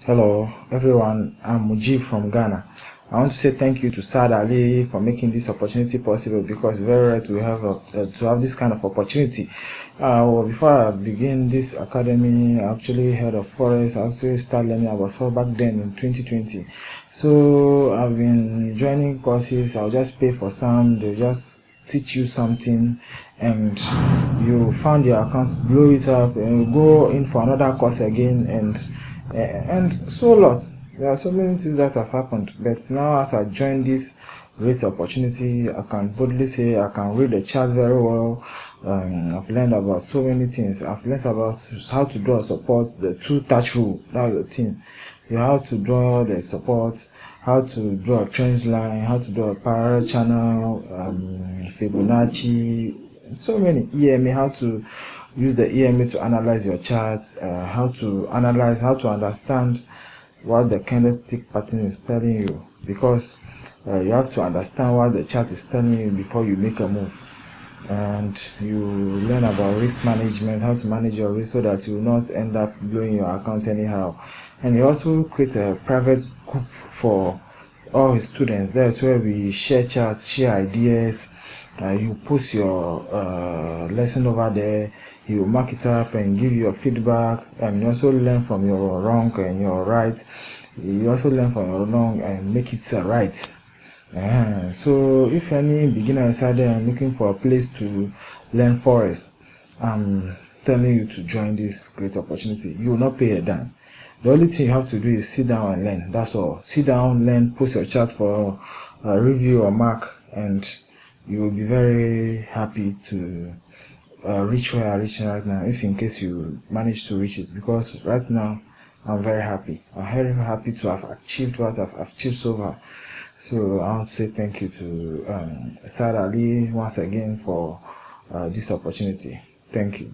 Hello everyone, I'm Mujib from Ghana. I want to say thank you to Saad Ali for making this opportunity possible, because it's very rare to have this kind of opportunity. Before I begin this academy, I actually heard of Forex. I actually started learning about Forex back then in 2020. So I've been joining courses. I'll just pay for some. They'll just teach you something, and you found your account, blow it up, and you go in for another course again, and so a lot. There are so many things that have happened, but now as I join this great opportunity, I can boldly say I can read the chart very well. I've learned about so many things. I've learned about how to draw support, the two-touch rule. That's the thing. You have to draw the support, how to draw a trend line, how to draw a parallel channel, Fibonacci, so many EMA, how to use the EMA to analyze your charts, how to understand what the candlestick pattern is telling you, because you have to understand what the chart is telling you before you make a move. And you learn about risk management, how to manage your risk so that you will not end up blowing your account anyhow. And you also create a private group for all his students. That's where we share charts, share ideas. You post your lesson over there. He will mark it up and give you your feedback, and you also learn from your wrong and your right. You also learn from your wrong and make it right. So if any beginner is out there and looking for a place to learn Forex, I'm telling you to join this great opportunity. You will not pay a dime. The only thing you have to do is sit down and learn. That's all. Sit down, learn, post your chart for a review or mark, and you will be very happy to reach where I'm reaching right now, if in case you manage to reach it. Because right now I'm very happy. I'm very happy to have achieved what I've achieved so far. So I want to say thank you to Saad Ali once again for this opportunity. Thank you.